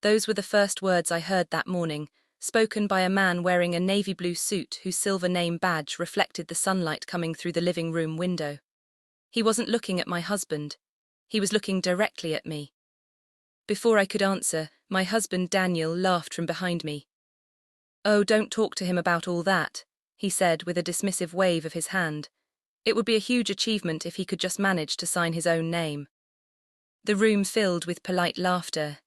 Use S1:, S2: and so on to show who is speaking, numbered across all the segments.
S1: Those were the first words I heard that morning, spoken by a man wearing a navy blue suit whose silver name badge reflected the sunlight coming through the living room window. He wasn't looking at my husband. He was looking directly at me. Before I could answer, my husband Daniel laughed from behind me. "Oh, don't talk to him about all that," he said with a dismissive wave of his hand. It would be a huge achievement if he could just manage to sign his own name. The room filled with polite laughter.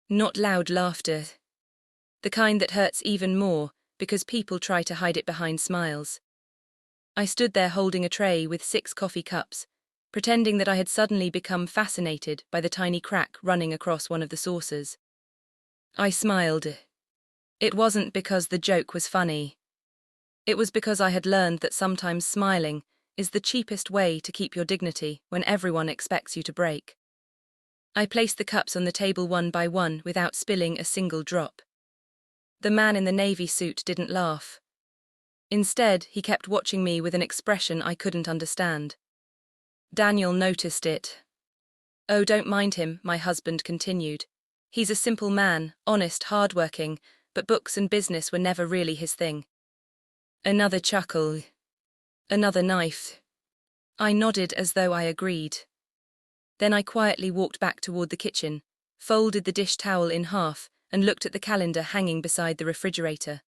S1: Not loud laughter. The kind that hurts even more because people try to hide it behind smiles. I stood there holding a tray with 6 coffee cups, pretending that I had suddenly become fascinated by the tiny crack running across one of the saucers. I smiled. It wasn't because the joke was funny. It was because I had learned that sometimes smiling is the cheapest way to keep your dignity when everyone expects you to break. I placed the cups on the table one by one without spilling a single drop. The man in the navy suit didn't laugh. Instead, he kept watching me with an expression I couldn't understand. Daniel noticed it. "Oh, don't mind him," my husband continued. "He's a simple man, honest, hardworking, but books and business were never really his thing." Another chuckle. Another knife. I nodded as though I agreed. Then I quietly walked back toward the kitchen, folded the dish towel in half, and looked at the calendar hanging beside the refrigerator.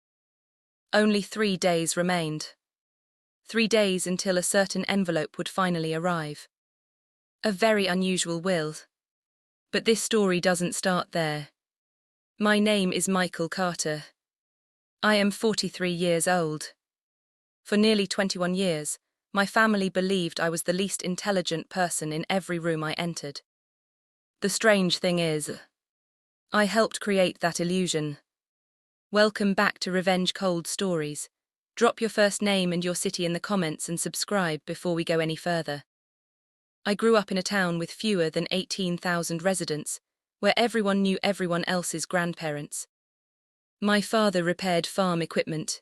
S1: Only 3 days remained. 3 days until a certain envelope would finally arrive. A very unusual will. But this story doesn't start there. My name is Michael Carter. I am 43 years old. For nearly 21 years, my family believed I was the least intelligent person in every room I entered. The strange thing is, I helped create that illusion. Welcome back to Revenge Cold Stories. Drop your first name and your city in the comments and subscribe before we go any further. I grew up in a town with fewer than 18,000 residents, where everyone knew everyone else's grandparents. My father repaired farm equipment.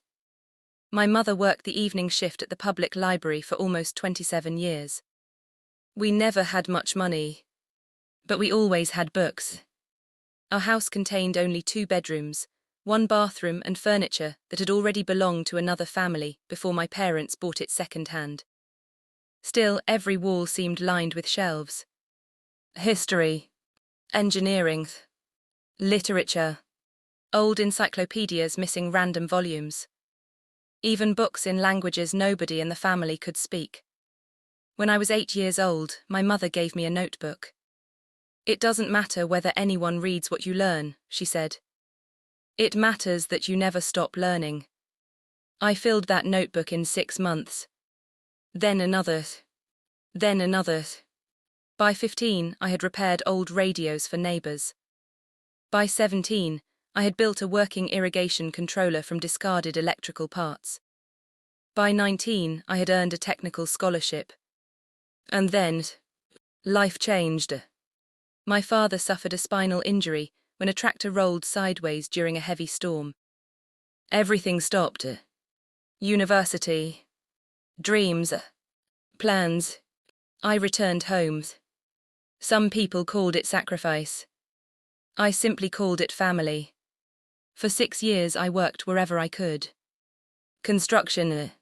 S1: My mother worked the evening shift at the public library for almost 27 years. We never had much money, but we always had books. Our house contained only 2 bedrooms, 1 bathroom and furniture that had already belonged to another family before my parents bought it second-hand. Still, every wall seemed lined with shelves. History, engineering, literature, old encyclopedias missing random volumes. Even books in languages nobody in the family could speak. When I was 8 years old, my mother gave me a notebook. "It doesn't matter whether anyone reads what you learn," she said. "It matters that you never stop learning." I filled that notebook in 6 months. Then another. Then another. By 15, I had repaired old radios for neighbors. By 17, I had built a working irrigation controller from discarded electrical parts. By 19, I had earned a technical scholarship. And then, life changed. My father suffered a spinal injury when a tractor rolled sideways during a heavy storm. Everything stopped. University. Dreams. Plans. I returned home. Some people called it sacrifice. I simply called it family. For 6 years I worked wherever I could. Construction.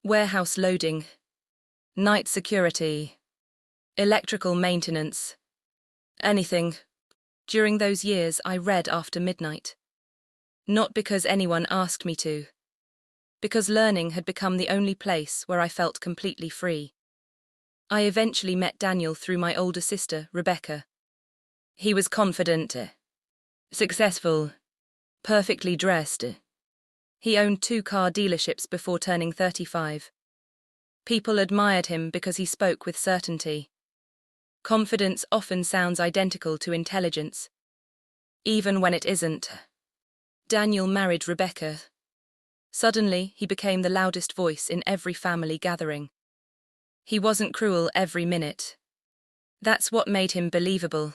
S1: Warehouse loading. Night security. Electrical maintenance. Anything. During those years I read after midnight. Not because anyone asked me to. Because learning had become the only place where I felt completely free. I eventually met Daniel through my older sister, Rebecca. He was confident, successful, perfectly dressed. He owned 2 car dealerships before turning 35. People admired him because he spoke with certainty. Confidence often sounds identical to intelligence, even when it isn't. Daniel married Rebecca. Suddenly, he became the loudest voice in every family gathering. He wasn't cruel every minute. That's what made him believable.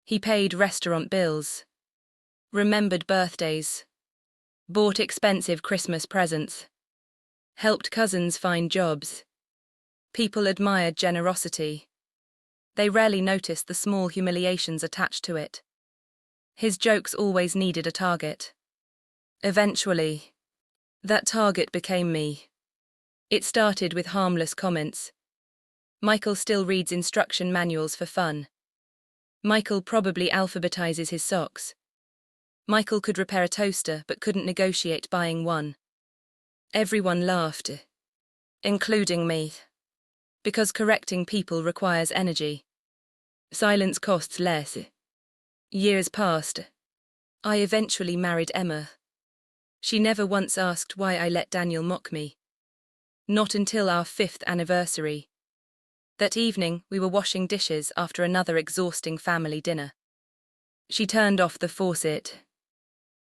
S1: He paid restaurant bills, remembered birthdays, bought expensive Christmas presents, helped cousins find jobs. People admired generosity. They rarely noticed the small humiliations attached to it. His jokes always needed a target. Eventually, that target became me. It started with harmless comments. Michael still reads instruction manuals for fun. Michael probably alphabetizes his socks. Michael could repair a toaster but couldn't negotiate buying one. Everyone laughed, including me. Because correcting people requires energy. Silence costs less. Years passed. I eventually married Emma. She never once asked why I let Daniel mock me. Not until our 5th anniversary. That evening, we were washing dishes after another exhausting family dinner. She turned off the faucet.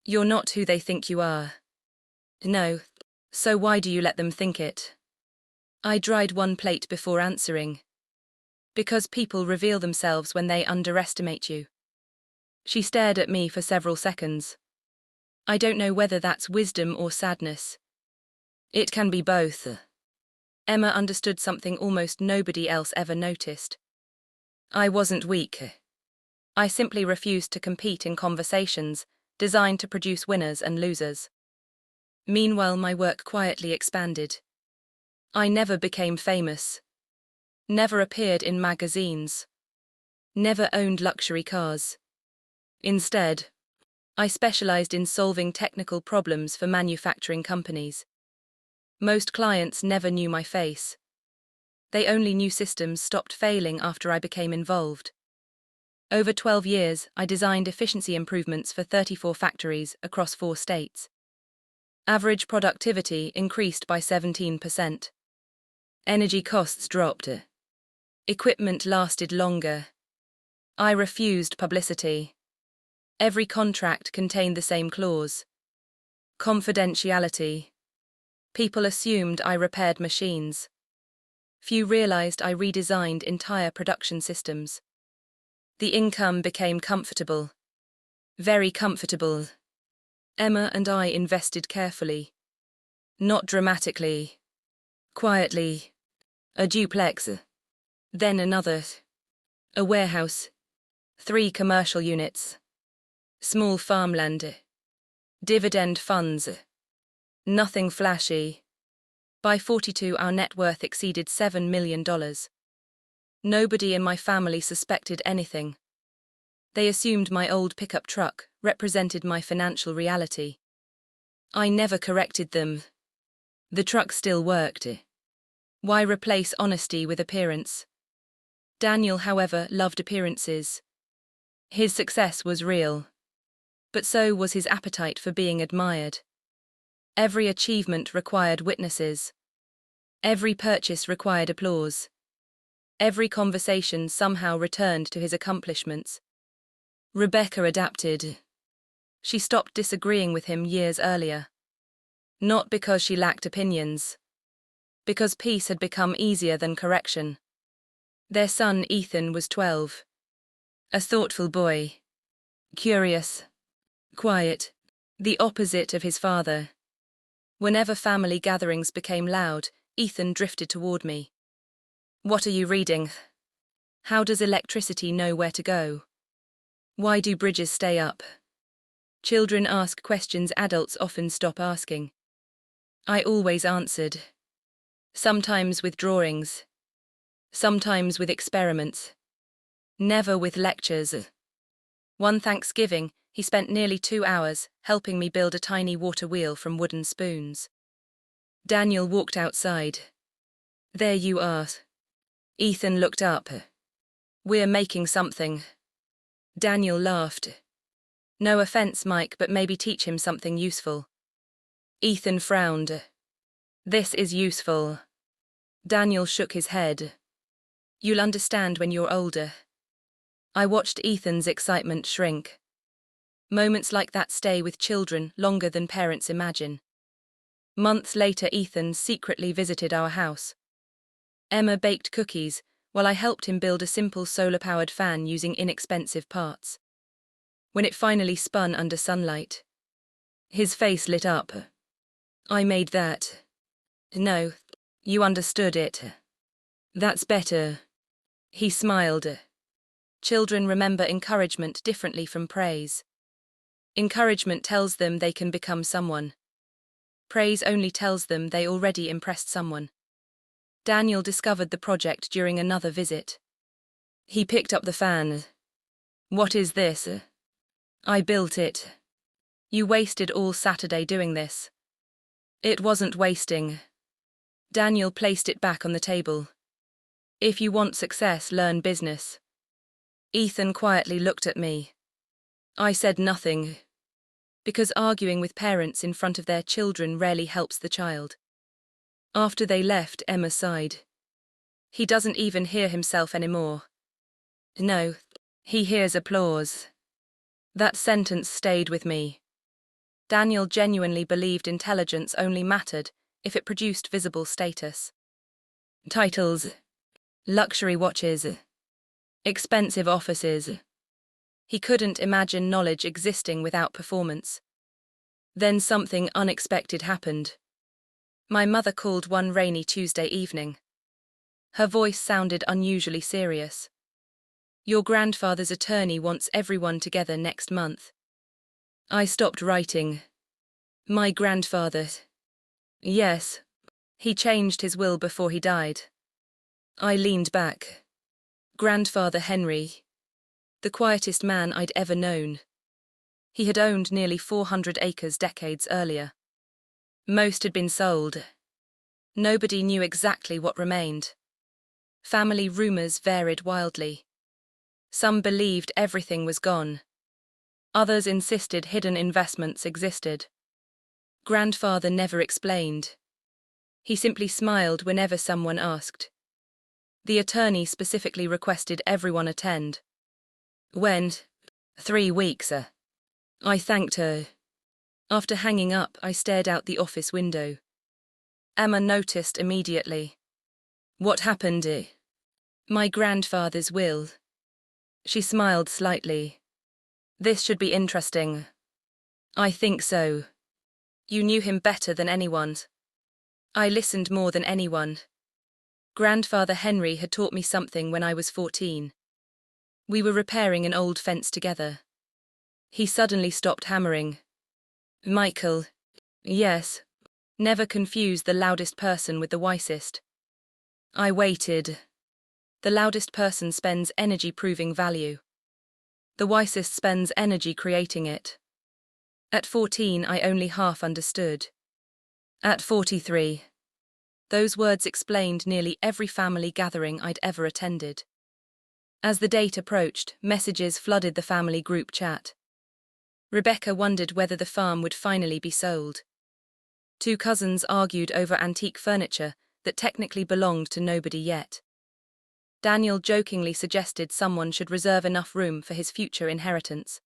S1: "You're not who they think you are." "No, so why do you let them think it?" I dried one plate before answering. "Because people reveal themselves when they underestimate you." She stared at me for several seconds. I don't know whether that's wisdom or sadness. It can be both. Emma understood something almost nobody else ever noticed. I wasn't weak. I simply refused to compete in conversations designed to produce winners and losers. Meanwhile, my work quietly expanded. I never became famous. Never appeared in magazines. Never owned luxury cars. Instead, I specialized in solving technical problems for manufacturing companies. Most clients never knew my face. They only knew systems stopped failing after I became involved. Over 12 years, I designed efficiency improvements for 34 factories across 4 states. Average productivity increased by 17%. Energy costs dropped. Equipment lasted longer. I refused publicity. Every contract contained the same clause. Confidentiality. People assumed I repaired machines. Few realized I redesigned entire production systems. The income became comfortable. Very comfortable. Emma and I invested carefully. Not dramatically. Quietly. A duplex. Then another. A warehouse. 3 commercial units. Small farmland. Dividend funds. Nothing flashy. By 42, our net worth exceeded $7 million. Nobody in my family suspected anything. They assumed my old pickup truck represented my financial reality. I never corrected them. The truck still worked. Why replace honesty with appearance? Daniel, however, loved appearances. His success was real. But so was his appetite for being admired. Every achievement required witnesses. Every purchase required applause. Every conversation somehow returned to his accomplishments. Rebecca adapted. She stopped disagreeing with him years earlier. Not because she lacked opinions. Because peace had become easier than correction. Their son, Ethan, was 12. A thoughtful boy. Curious. Quiet. The opposite of his father. Whenever family gatherings became loud, Ethan drifted toward me. "What are you reading? How does electricity know where to go? Why do bridges stay up?" Children ask questions adults often stop asking. I always answered. Sometimes with drawings. Sometimes with experiments. Never with lectures. One Thanksgiving, he spent nearly 2 hours helping me build a tiny water wheel from wooden spoons. Daniel walked outside. "There you are." Ethan looked up. "We're making something." Daniel laughed. "No offense, Mike, but maybe teach him something useful." Ethan frowned. "This is useful." Daniel shook his head. "You'll understand when you're older." I watched Ethan's excitement shrink. Moments like that stay with children longer than parents imagine. Months later, Ethan secretly visited our house. Emma baked cookies, while I helped him build a simple solar-powered fan using inexpensive parts. When it finally spun under sunlight, his face lit up. "I made that." "No, you understood it." "That's better." He smiled. Children remember encouragement differently from praise. Encouragement tells them they can become someone. Praise only tells them they already impressed someone. Daniel discovered the project during another visit. He picked up the fan. "What is this?" "I built it." "You wasted all Saturday doing this." "It wasn't wasting." Daniel placed it back on the table. "If you want success, learn business." Ethan quietly looked at me. I said nothing, because arguing with parents in front of their children rarely helps the child. After they left, Emma sighed. "He doesn't even hear himself anymore." "No, he hears applause." That sentence stayed with me. Daniel genuinely believed intelligence only mattered if it produced visible status. Titles, luxury watches, expensive offices. He couldn't imagine knowledge existing without performance. Then something unexpected happened. My mother called one rainy Tuesday evening. Her voice sounded unusually serious. "Your grandfather's attorney wants everyone together next month." I stopped writing. "My grandfather?" "Yes. He changed his will before he died." I leaned back. Grandfather Henry. The quietest man I'd ever known. He had owned nearly 400 acres decades earlier. Most had been sold. Nobody knew exactly what remained. Family rumors varied wildly. Some believed everything was gone. Others insisted hidden investments existed. Grandfather never explained. He simply smiled whenever someone asked. The attorney specifically requested everyone attend. "When?" "3 weeks, sir." I thanked her. After hanging up, I stared out the office window. Emma noticed immediately. "What happened?" "My grandfather's will." She smiled slightly. "This should be interesting." "I think so." "You knew him better than anyone." I listened more than anyone. Grandfather Henry had taught me something when I was 14. We were repairing an old fence together. He suddenly stopped hammering. "Michael." "Yes." "Never confuse the loudest person with the wisest." I waited. The loudest person spends energy proving value. The wisest spends energy creating it. At 14, I only half understood. At 43. Those words explained nearly every family gathering I'd ever attended. As the date approached, messages flooded the family group chat. Rebecca wondered whether the farm would finally be sold. 2 cousins argued over antique furniture that technically belonged to nobody yet. Daniel jokingly suggested someone should reserve enough room for his future inheritance.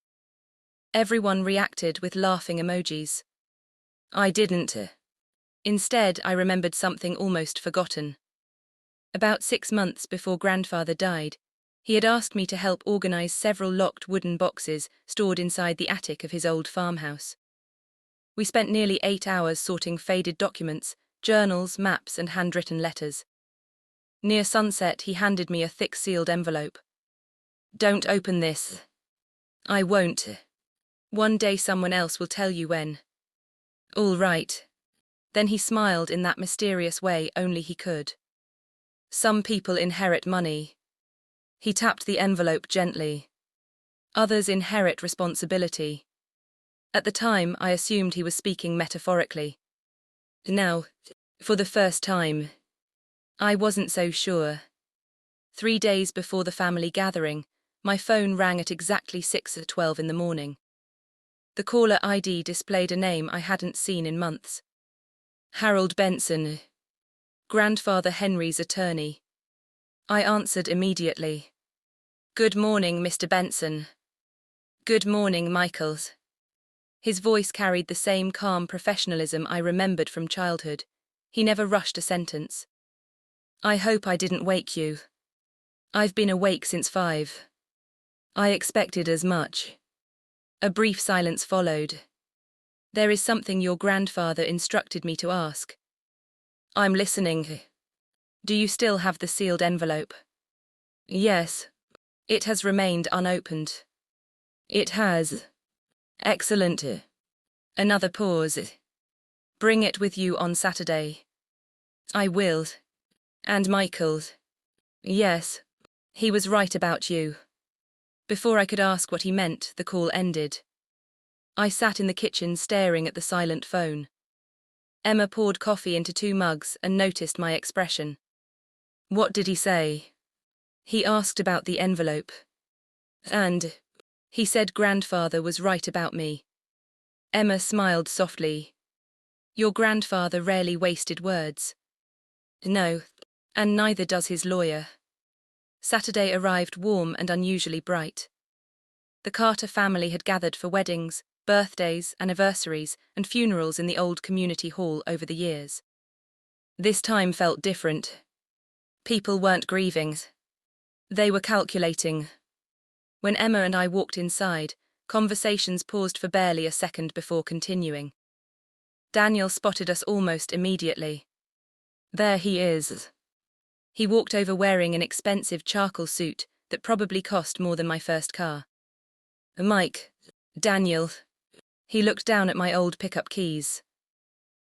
S1: Everyone reacted with laughing emojis. I didn't. Instead, I remembered something almost forgotten. About 6 months before grandfather died, he had asked me to help organize several locked wooden boxes stored inside the attic of his old farmhouse. We spent nearly 8 hours sorting faded documents, journals, maps, and handwritten letters. Near sunset, he handed me a thick sealed envelope. "Don't open this." "I won't. One day someone else will tell you when." "All right." Then he smiled in that mysterious way only he could. "Some people inherit money." He tapped the envelope gently. "Others inherit responsibility." At the time, I assumed he was speaking metaphorically. Now, for the first time, I wasn't so sure. 3 days before the family gathering, my phone rang at exactly 6:12 in the morning. The caller ID displayed a name I hadn't seen in months. Harold Benson, Grandfather Henry's attorney. I answered immediately. "Good morning, Mr. Benson." "Good morning, Michaels." His voice carried the same calm professionalism I remembered from childhood. He never rushed a sentence. "I hope I didn't wake you." "I've been awake since 5. "I expected as much." A brief silence followed. "There is something your grandfather instructed me to ask." "I'm listening." "Do you still have the sealed envelope?" "Yes. It has remained unopened." "It has." Excellent. Another pause. Bring it with you on Saturday. I will. And Michael. Yes. He was right about you. Before I could ask what he meant, the call ended. I sat in the kitchen staring at the silent phone. Emma poured coffee into 2 mugs and noticed my expression. What did he say? He asked about the envelope. And he said grandfather was right about me. Emma smiled softly. Your grandfather rarely wasted words. No, and neither does his lawyer. Saturday arrived warm and unusually bright. The Carter family had gathered for weddings, birthdays, anniversaries, and funerals in the old community hall over the years. This time felt different. People weren't grieving. They were calculating. When Emma and I walked inside, conversations paused for barely a second before continuing. Daniel spotted us almost immediately. There he is. He walked over wearing an expensive charcoal suit that probably cost more than my first car. Mike, Daniel. He looked down at my old pickup keys.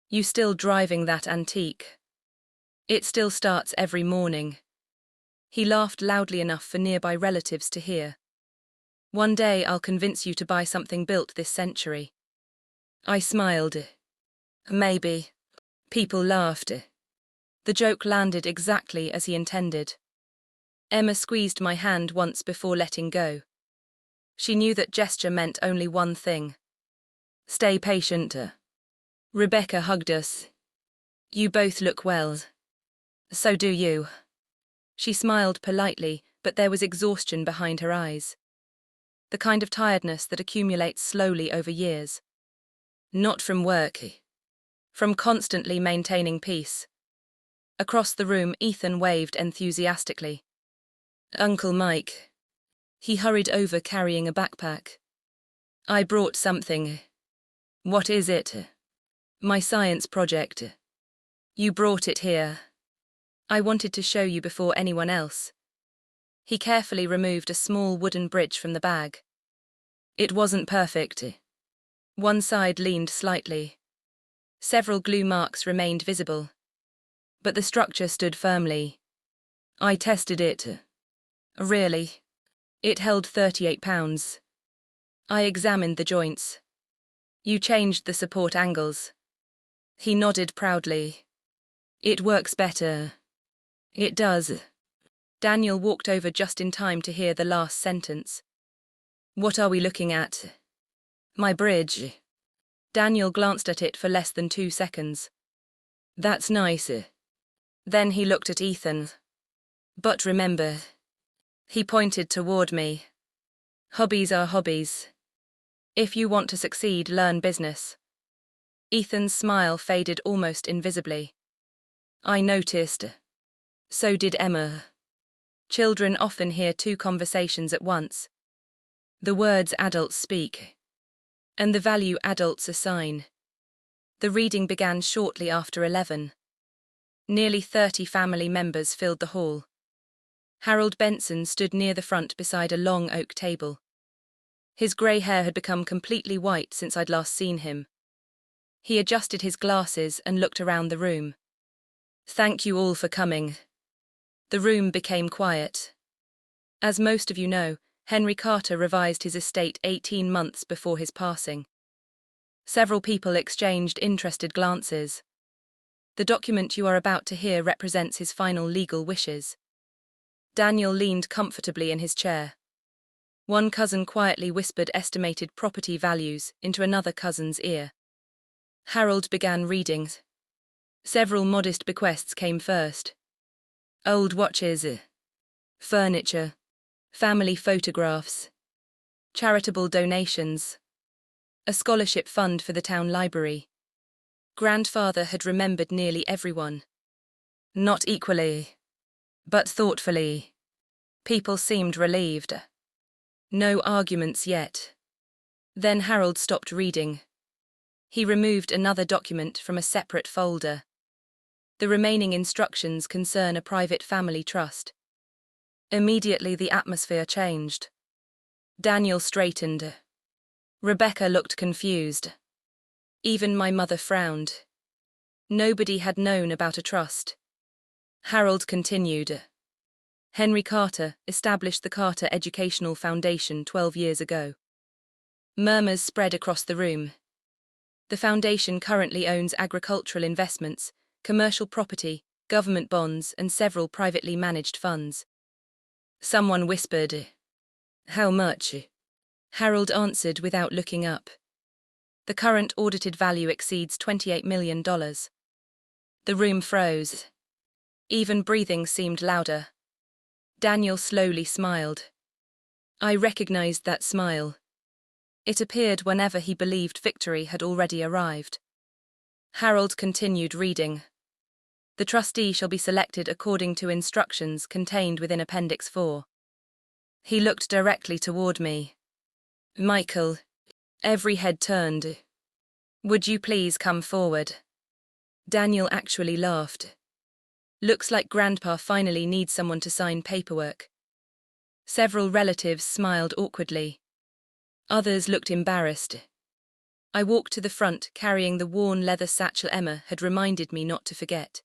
S1: You still driving that antique? It still starts every morning. He laughed loudly enough for nearby relatives to hear. One day I'll convince you to buy something built this century. I smiled. Maybe. People laughed. The joke landed exactly as he intended. Emma squeezed my hand once before letting go. She knew that gesture meant only one thing. Stay patient. Rebecca hugged us. You both look well. So do you. She smiled politely, but there was exhaustion behind her eyes. The kind of tiredness that accumulates slowly over years. Not from work. From constantly maintaining peace. Across the room, Ethan waved enthusiastically. Uncle Mike. He hurried over carrying a backpack. I brought something. What is it? My science project. You brought it here. I wanted to show you before anyone else. He carefully removed a small wooden bridge from the bag. It wasn't perfect. One side leaned slightly. Several glue marks remained visible. But the structure stood firmly. I tested it. Really. It held 38 pounds. I examined the joints. You changed the support angles. He nodded proudly. It works better. It does. Daniel walked over just in time to hear the last sentence. What are we looking at? My bridge. Daniel glanced at it for less than 2 seconds. That's nice. Then he looked at Ethan. But remember. He pointed toward me. Hobbies are hobbies. If you want to succeed, learn business. Ethan's smile faded almost invisibly. I noticed. So did Emma. Children often hear 2 conversations at once. The words adults speak. And the value adults assign. The reading began shortly after 11. Nearly 30 family members filled the hall. Harold Benson stood near the front beside a long oak table. His grey hair had become completely white since I'd last seen him. He adjusted his glasses and looked around the room. Thank you all for coming. The room became quiet. As most of you know, Henry Carter revised his estate 18 months before his passing. Several people exchanged interested glances. The document you are about to hear represents his final legal wishes. Daniel leaned comfortably in his chair. One cousin quietly whispered estimated property values into another cousin's ear. Harold began reading. Several modest bequests came first. Old watches, furniture, family photographs, charitable donations, a scholarship fund for the town library. Grandfather had remembered nearly everyone. Not equally, but thoughtfully. People seemed relieved. No arguments yet. Then Harold stopped reading. He removed another document from a separate folder. The remaining instructions concern a private family trust. Immediately the atmosphere changed. Daniel straightened. Rebecca looked confused. Even my mother frowned. Nobody had known about a trust. Harold continued. Henry Carter established the Carter Educational Foundation 12 years ago. Murmurs spread across the room. The foundation currently owns agricultural investments, commercial property, government bonds, and several privately managed funds. Someone whispered, "How much?" Harold answered without looking up. The current audited value exceeds $28 million. The room froze. Even breathing seemed louder. Daniel slowly smiled. I recognized that smile. It appeared whenever he believed victory had already arrived. Harold continued reading. The trustee shall be selected according to instructions contained within Appendix 4. He looked directly toward me. Michael. Every head turned. Would you please come forward? Daniel actually laughed. Looks like Grandpa finally needs someone to sign paperwork. Several relatives smiled awkwardly. Others looked embarrassed. I walked to the front carrying the worn leather satchel Emma had reminded me not to forget.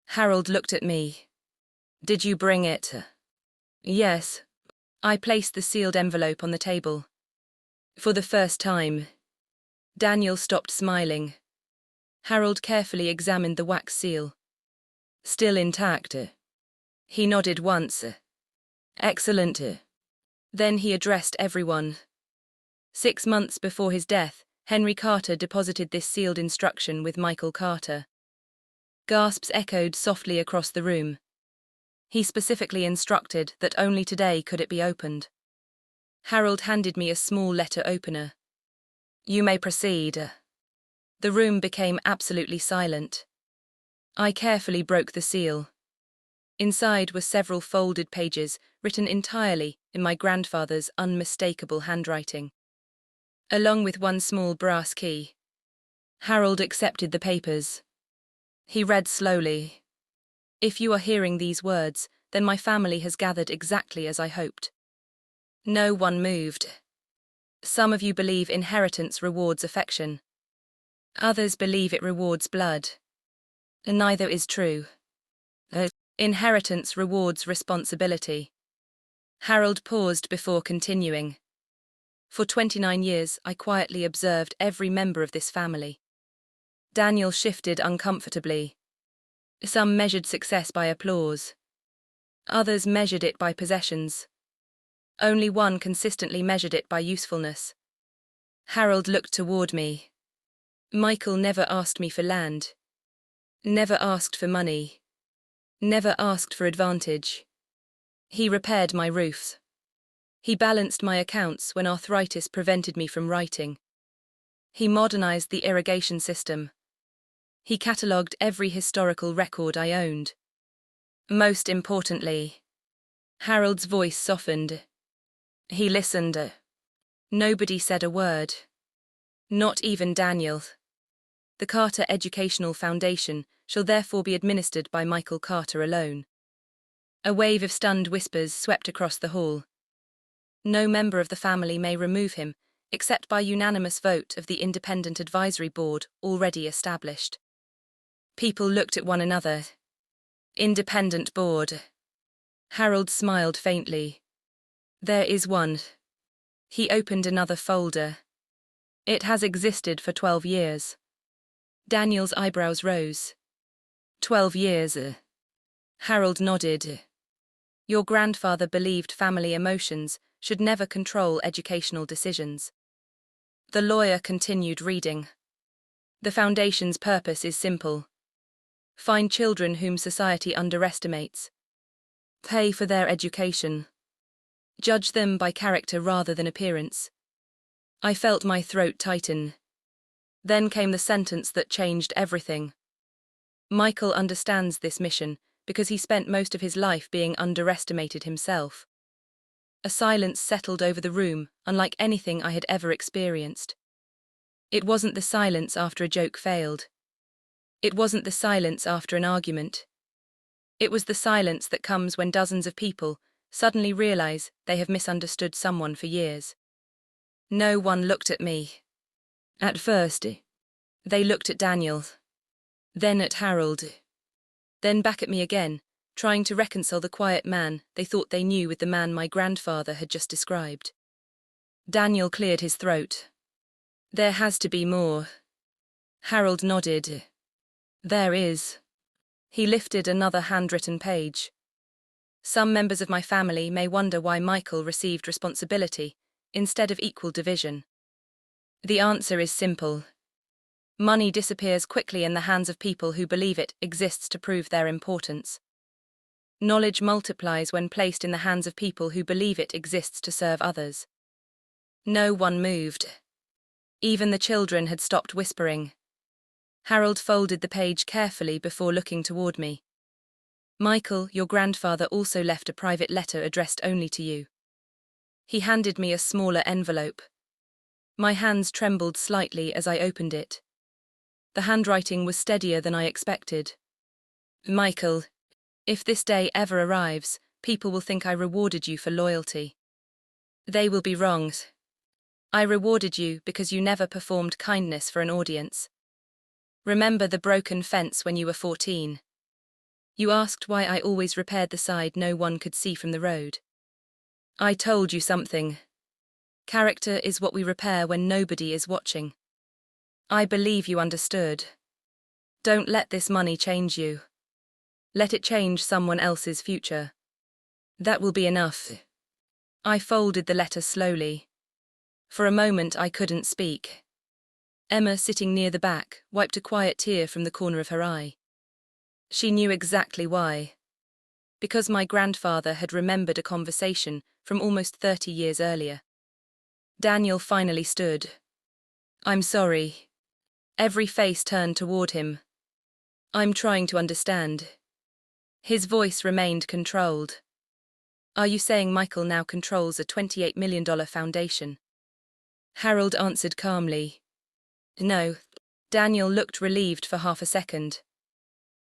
S1: Harold looked at me. Did you bring it? Yes. I placed the sealed envelope on the table. For the first time. Daniel stopped smiling. Harold carefully examined the wax seal. Still intact. He nodded once. Excellent. Then he addressed everyone. 6 months before his death, Henry Carter deposited this sealed instruction with Michael Carter. Gasps echoed softly across the room. He specifically instructed that only today could it be opened. Harold handed me a small letter opener. You may proceed. The room became absolutely silent. I carefully broke the seal. Inside were several folded pages written entirely in my grandfather's unmistakable handwriting, along with one small brass key. Harold accepted the papers. He read slowly. If you are hearing these words, then my family has gathered exactly as I hoped. No one moved. Some of you believe inheritance rewards affection. Others believe it rewards blood. Neither is true. Inheritance rewards responsibility. Harold paused before continuing. For 29 years, I quietly observed every member of this family. Daniel shifted uncomfortably. Some measured success by applause. Others measured it by possessions. Only one consistently measured it by usefulness. Harold looked toward me. Michael never asked me for land. Never asked for money. Never asked for advantage. He repaired my roofs. He balanced my accounts when arthritis prevented me from writing. He modernized the irrigation system. He catalogued every historical record I owned. Most importantly, Harold's voice softened. He listened. Nobody said a word. Not even Daniel. The Carter Educational Foundation shall therefore be administered by Michael Carter alone. A wave of stunned whispers swept across the hall. No member of the family may remove him, except by unanimous vote of the independent advisory board already established. People looked at one another. Independent board. Harold smiled faintly. There is one. He opened another folder. It has existed for 12 years. Daniel's eyebrows rose. 12 years. Harold nodded. Your grandfather believed family emotions should never control educational decisions. The lawyer continued reading. The foundation's purpose is simple. Find children whom society underestimates. Pay for their education. Judge them by character rather than appearance. I felt my throat tighten. Then came the sentence that changed everything. Michael understands this mission because he spent most of his life being underestimated himself. A silence settled over the room, unlike anything I had ever experienced. It wasn't the silence after a joke failed. It wasn't the silence after an argument. It was the silence that comes when dozens of people suddenly realize they have misunderstood someone for years. No one looked at me. At first, they looked at Daniel, then at Harold, then back at me again, trying to reconcile the quiet man they thought they knew with the man my grandfather had just described. Daniel cleared his throat. There has to be more. Harold nodded. There is. He lifted another handwritten page. Some members of my family may wonder why Michael received responsibility instead of equal division. The answer is simple. Money disappears quickly in the hands of people who believe it exists to prove their importance. Knowledge multiplies when placed in the hands of people who believe it exists to serve others. No one moved. Even the children had stopped whispering. Harold folded the page carefully before looking toward me. Michael, your grandfather also left a private letter addressed only to you. He handed me a smaller envelope. My hands trembled slightly as I opened it. The handwriting was steadier than I expected. Michael, if this day ever arrives, people will think I rewarded you for loyalty. They will be wrong. I rewarded you because you never performed kindness for an audience. Remember the broken fence when you were 14. You asked why I always repaired the side no one could see from the road. I told you something. Character is what we repair when nobody is watching. I believe you understood. Don't let this money change you. Let it change someone else's future. That will be enough. I folded the letter slowly. For a moment I couldn't speak. Emma, sitting near the back, wiped a quiet tear from the corner of her eye. She knew exactly why. Because my grandfather had remembered a conversation from almost 30 years earlier. Daniel finally stood. I'm sorry. Every face turned toward him. I'm trying to understand. His voice remained controlled. Are you saying Michael now controls a $28 million foundation? Harold answered calmly. No. Daniel looked relieved for half a second.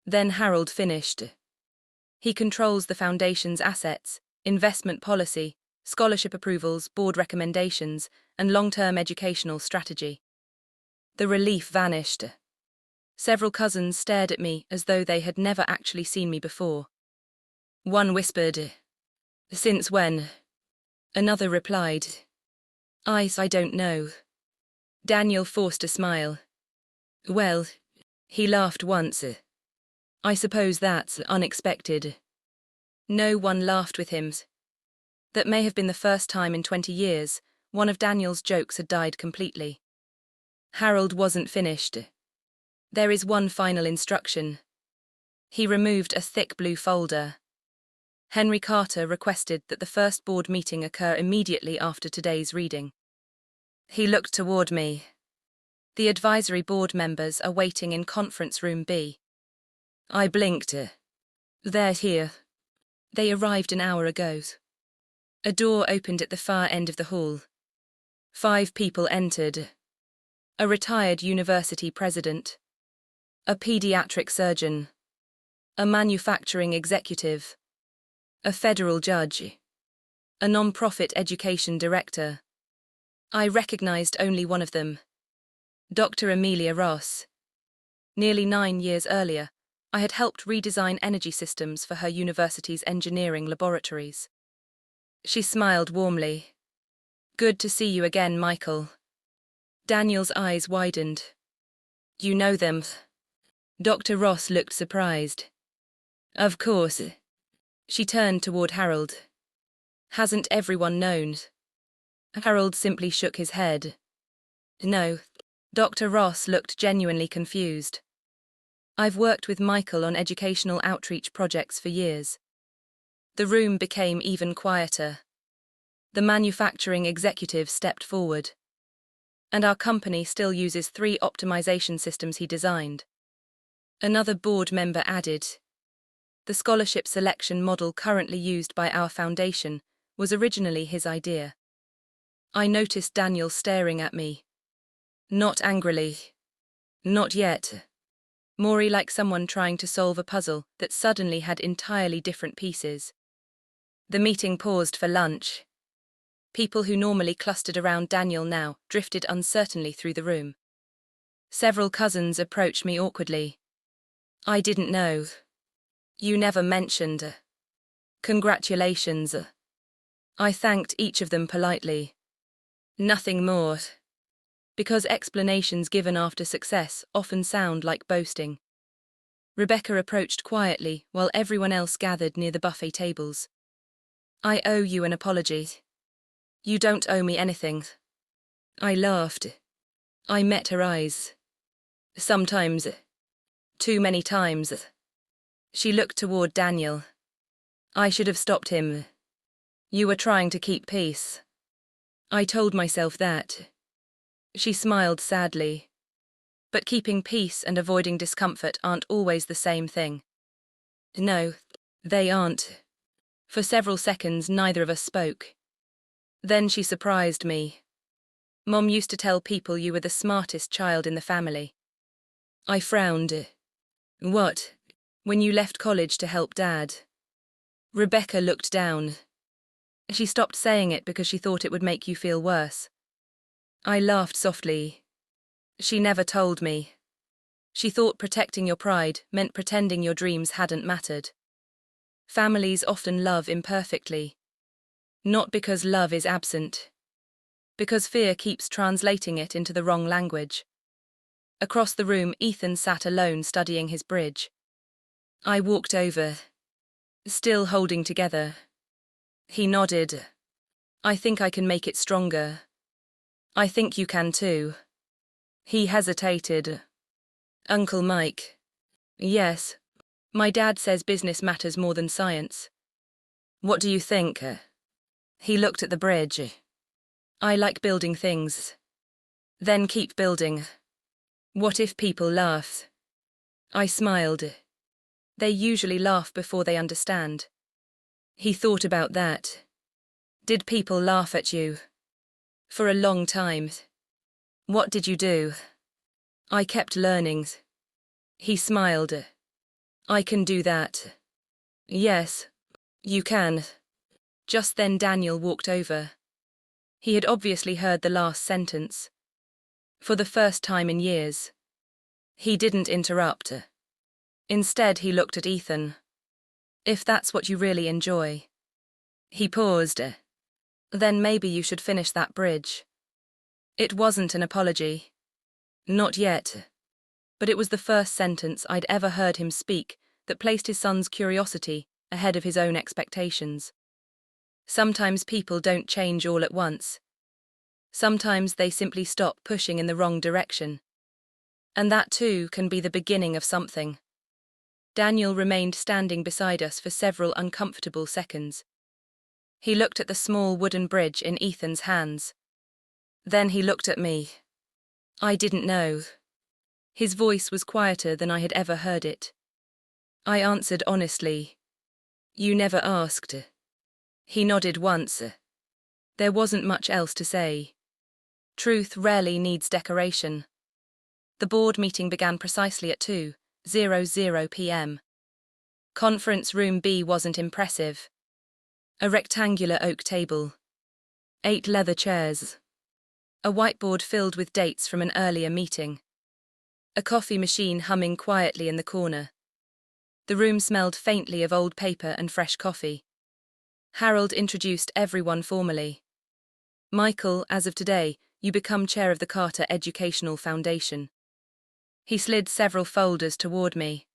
S1: Then Harold finished. He controls the foundation's assets, investment policy, scholarship approvals, board recommendations, and long-term educational strategy. The relief vanished. Several cousins stared at me as though they had never actually seen me before. One whispered, "Since when?" Another replied, "I don't know." Daniel forced a smile. Well, he laughed once. I suppose that's unexpected. No one laughed with him. That may have been the first time in 20 years one of Daniel's jokes had died completely. Harold wasn't finished. There is one final instruction. He removed a thick blue folder. Henry Carter requested that the first board meeting occur immediately after today's reading. He looked toward me. The advisory board members are waiting in conference room B. I blinked. They're here. They arrived an hour ago. A door opened at the far end of the hall. 5 people entered. A retired university president. A pediatric surgeon. A manufacturing executive. A federal judge. A non-profit education director. I recognized only one of them. Dr. Amelia Ross. Nearly 9 years earlier, I had helped redesign energy systems for her university's engineering laboratories. She smiled warmly. Good to see you again, Michael. Daniel's eyes widened. You know them? Dr. Ross looked surprised. Of course. She turned toward Harold. Hasn't everyone known? Harold simply shook his head. No. Dr. Ross looked genuinely confused. I've worked with Michael on educational outreach projects for years. The room became even quieter. The manufacturing executive stepped forward. And our company still uses 3 optimization systems he designed. Another board member added. The scholarship selection model currently used by our foundation was originally his idea. I noticed Daniel staring at me. Not angrily. Not yet. More like someone trying to solve a puzzle that suddenly had entirely different pieces. The meeting paused for lunch. People who normally clustered around Daniel now drifted uncertainly through the room. Several cousins approached me awkwardly. I didn't know. You never mentioned. Congratulations. I thanked each of them politely. Nothing more. Because explanations given after success often sound like boasting. Rebecca approached quietly while everyone else gathered near the buffet tables. I owe you an apology. You don't owe me anything. I laughed. I met her eyes. Sometimes. Too many times. She looked toward Daniel. I should have stopped him. You were trying to keep peace. I told myself that. She smiled sadly. But keeping peace and avoiding discomfort aren't always the same thing. No, they aren't. For several seconds, neither of us spoke. Then she surprised me. Mom used to tell people you were the smartest child in the family. I frowned. What? When you left college to help Dad? Rebecca looked down. She stopped saying it because she thought it would make you feel worse. I laughed softly. She never told me. She thought protecting your pride meant pretending your dreams hadn't mattered. Families often love imperfectly. Not because love is absent. Because fear keeps translating it into the wrong language. Across the room, Ethan sat alone studying his bridge. I walked over. Still holding together. He nodded. I think I can make it stronger. I think you can too. He hesitated. Uncle Mike. Yes. My dad says business matters more than science. What do you think? He looked at the bridge. I like building things. Then keep building. What if people laugh? I smiled. They usually laugh before they understand. He thought about that. Did people laugh at you? For a long time. What did you do? I kept learning. He smiled. I can do that. Yes, you can. Just then Daniel walked over. He had obviously heard the last sentence. For the first time in years. He didn't interrupt. Instead, he looked at Ethan. If that's what you really enjoy. He paused. Then maybe you should finish that bridge. It wasn't an apology. Not yet. But it was the first sentence I'd ever heard him speak that placed his son's curiosity ahead of his own expectations. Sometimes people don't change all at once. Sometimes they simply stop pushing in the wrong direction. And that too can be the beginning of something. Daniel remained standing beside us for several uncomfortable seconds. He looked at the small wooden bridge in Ethan's hands. Then he looked at me. I didn't know. His voice was quieter than I had ever heard it. I answered honestly. You never asked. He nodded once. There wasn't much else to say. Truth rarely needs decoration. The board meeting began precisely at 2:00 p.m. Conference room B wasn't impressive. A rectangular oak table. 8 leather chairs. A whiteboard filled with dates from an earlier meeting. A coffee machine humming quietly in the corner. The room smelled faintly of old paper and fresh coffee. Harold introduced everyone formally. Michael, as of today, you become chair of the Carter Educational Foundation. He slid several folders toward me.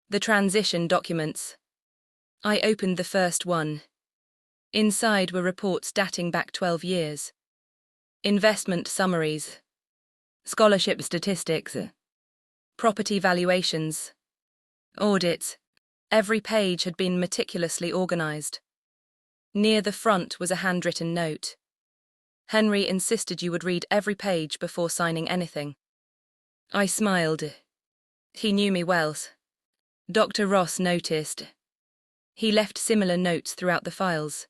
S1: The transition documents. I opened the first one. Inside were reports dating back 12 years. Investment summaries. Scholarship statistics. Property valuations. Audits. Every page had been meticulously organized. Near the front was a handwritten note. Henry insisted you would read every page before signing anything. I smiled. He knew me well. Dr. Ross noticed. He left similar notes throughout the files.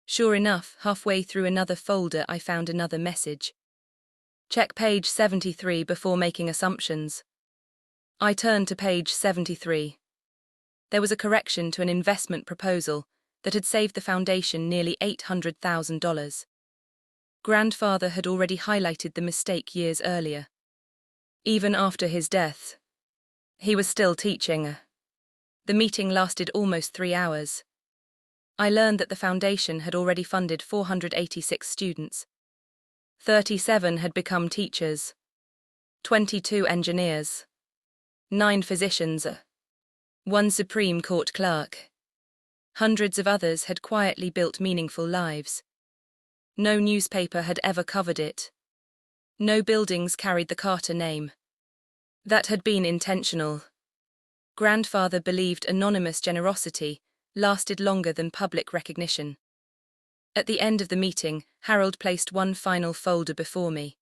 S1: Sure enough, halfway through another folder I found another message. Check page 73 before making assumptions. I turned to page 73. There was a correction to an investment proposal, that had saved the foundation nearly $800,000. Grandfather had already highlighted the mistake years earlier. Even after his death, he was still teaching. The meeting lasted almost 3 hours. I learned that the foundation had already funded 486 students. 37 had become teachers, 22 engineers, 9 physicians, 1 Supreme Court clerk. Hundreds of others had quietly built meaningful lives. No newspaper had ever covered it. No buildings carried the Carter name. That had been intentional. Grandfather believed anonymous generosity lasted longer than public recognition. At the end of the meeting, Harold placed one final folder before me.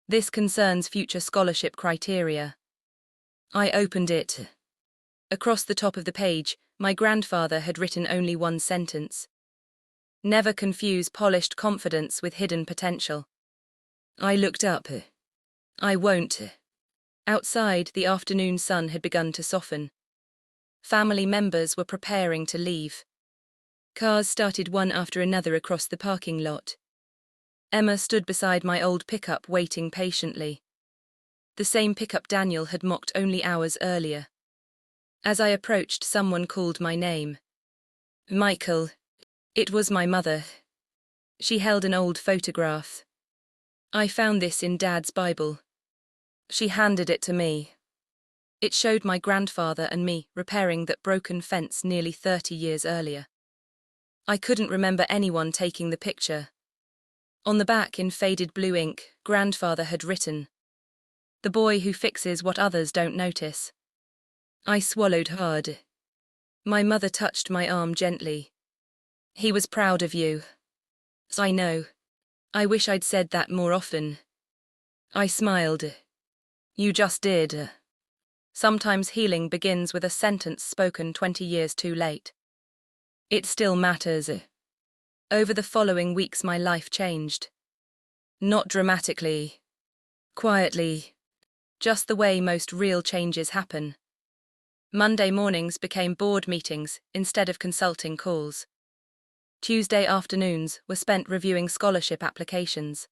S1: This concerns future scholarship criteria. I opened it. Across the top of the page, my grandfather had written only one sentence. Never confuse polished confidence with hidden potential. I looked up. I won't. Outside, the afternoon sun had begun to soften. Family members were preparing to leave. Cars started one after another across the parking lot. Emma stood beside my old pickup waiting patiently. The same pickup Daniel had mocked only hours earlier. As I approached, someone called my name. Michael. It was my mother. She held an old photograph. I found this in Dad's Bible. She handed it to me. It showed my grandfather and me repairing that broken fence nearly 30 years earlier. I couldn't remember anyone taking the picture. On the back, in faded blue ink, Grandfather had written, "The boy who fixes what others don't notice." I swallowed hard. My mother touched my arm gently. "He was proud of you." "I know. I wish I'd said that more often." I smiled. "You just did." Sometimes healing begins with a sentence spoken 20 years too late. It still matters. Over the following weeks, my life changed. Not dramatically. Quietly. Just the way most real changes happen. Monday mornings became board meetings instead of consulting calls. Tuesday afternoons were spent reviewing scholarship applications.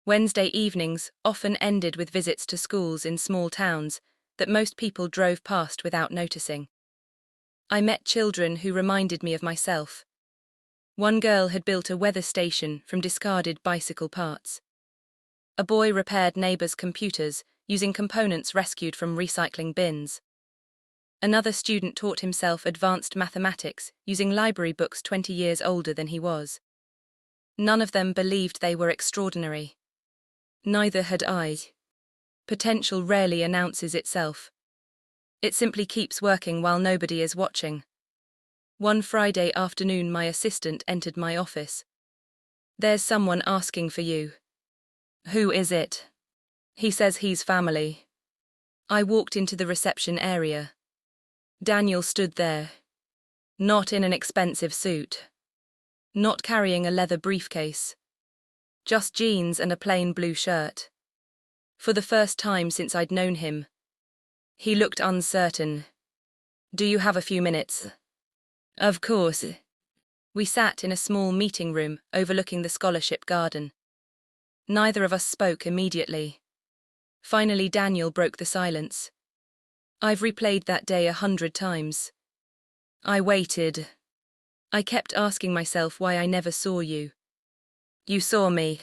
S1: Wednesday evenings often ended with visits to schools in small towns that most people drove past without noticing. I met children who reminded me of myself. One girl had built a weather station from discarded bicycle parts. A boy repaired neighbors' computers using components rescued from recycling bins. Another student taught himself advanced mathematics using library books 20 years older than he was. None of them believed they were extraordinary. Neither had I. Potential rarely announces itself. It simply keeps working while nobody is watching. One Friday afternoon, my assistant entered my office. "There's someone asking for you." "Who is it?" "He says he's family." I walked into the reception area. Daniel stood there. Not in an expensive suit. Not carrying a leather briefcase. Just jeans and a plain blue shirt. For the first time since I'd known him. He looked uncertain. "Do you have a few minutes?" "Of course." We sat in a small meeting room overlooking the scholarship garden. Neither of us spoke immediately. Finally, Daniel broke the silence. "I've replayed that day 100 times. I waited. I kept asking myself why I never saw you." "You saw me."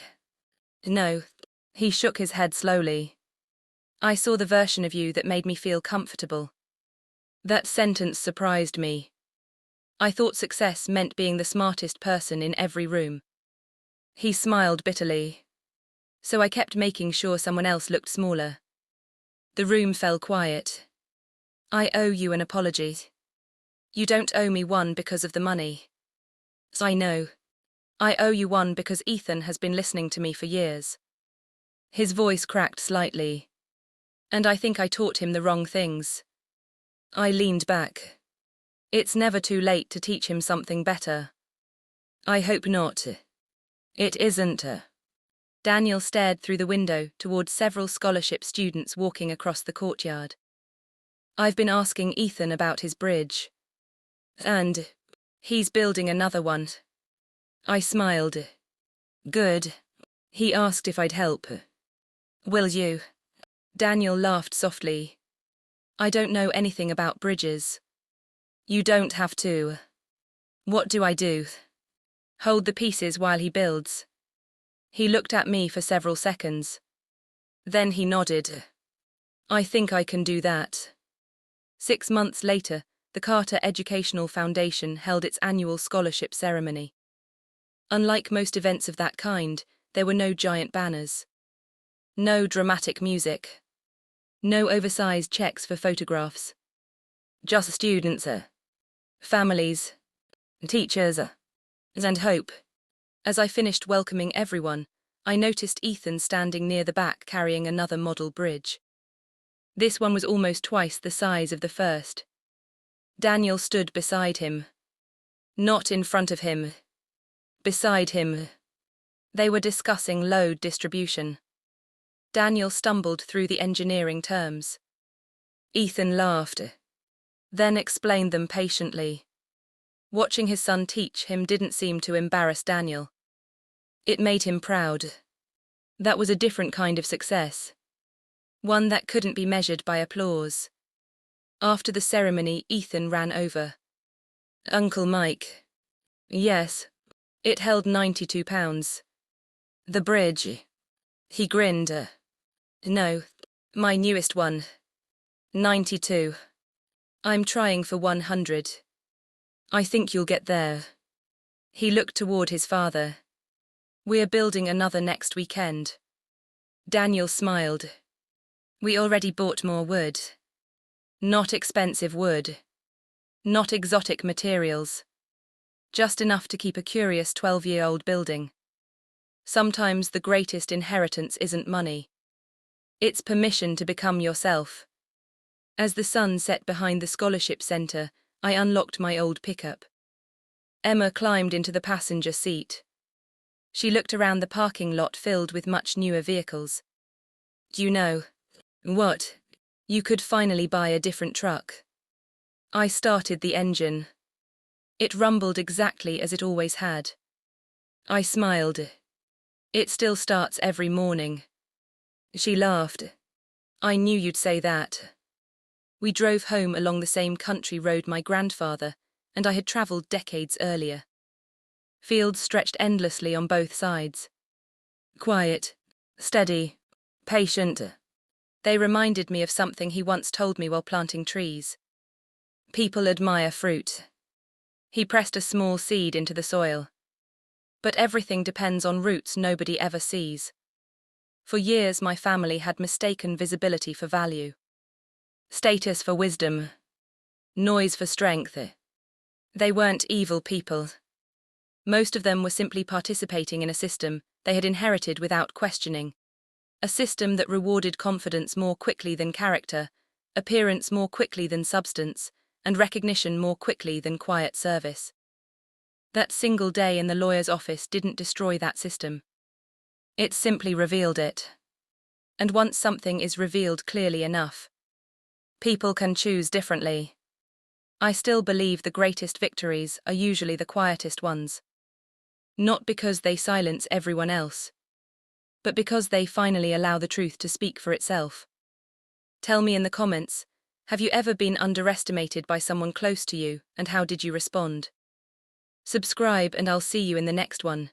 S1: "No." He shook his head slowly. "I saw the version of you that made me feel comfortable." That sentence surprised me. I thought success meant being the smartest person in every room. He smiled bitterly. So I kept making sure someone else looked smaller. The room fell quiet. "I owe you an apology." "You don't owe me one because of the money." "I know. I owe you one because Ethan has been listening to me for years." His voice cracked slightly. "And I think I taught him the wrong things." I leaned back. "It's never too late to teach him something better." "I hope not." "It isn't." Daniel stared through the window towards several scholarship students walking across the courtyard. "I've been asking Ethan about his bridge." "And?" He's building another one. I smiled. Good. He asked if I'd help. Will you? Daniel laughed softly. I don't know anything about bridges. You don't have to. What do I do? Hold the pieces while he builds. He looked at me for several seconds. Then he nodded. I think I can do that. 6 months later, the Carter Educational Foundation held its annual scholarship ceremony. Unlike most events of that kind, there were no giant banners. No dramatic music. No oversized checks for photographs. Just students, families, teachers, and hope. As I finished welcoming everyone, I noticed Ethan standing near the back carrying another model bridge. This one was almost twice the size of the first. Daniel stood beside him. Not in front of him. Beside him. They were discussing load distribution. Daniel stumbled through the engineering terms. Ethan laughed, then explained them patiently. Watching his son teach him didn't seem to embarrass Daniel. It made him proud. That was a different kind of success. One that couldn't be measured by applause. After the ceremony, Ethan ran over. Uncle Mike. Yes. It held 92 pounds. The bridge. He grinned. No. My newest one. 92. I'm trying for 100. I think you'll get there. He looked toward his father. We're building another next weekend. Daniel smiled. We already bought more wood. Not expensive wood. Not exotic materials. Just enough to keep a curious 12-year-old building. Sometimes the greatest inheritance isn't money. It's permission to become yourself. As the sun set behind the scholarship center, I unlocked my old pickup. Emma climbed into the passenger seat. She looked around the parking lot filled with much newer vehicles. Do you know what? You could finally buy a different truck. I started the engine. It rumbled exactly as it always had. I smiled. It still starts every morning. She laughed. I knew you'd say that. We drove home along the same country road my grandfather and I had traveled decades earlier. Fields stretched endlessly on both sides. Quiet, steady, patient. They reminded me of something he once told me while planting trees. People admire fruit. He pressed a small seed into the soil. But everything depends on roots nobody ever sees. For years my family had mistaken visibility for value. Status for wisdom. Noise for strength. They weren't evil people. Most of them were simply participating in a system they had inherited without questioning. A system that rewarded confidence more quickly than character, appearance more quickly than substance, and recognition more quickly than quiet service. That single day in the lawyer's office didn't destroy that system. It simply revealed it. And once something is revealed clearly enough, people can choose differently. I still believe the greatest victories are usually the quietest ones. Not because they silence everyone else, but because they finally allow the truth to speak for itself. Tell me in the comments, have you ever been underestimated by someone close to you, and how did you respond? Subscribe and I'll see you in the next one.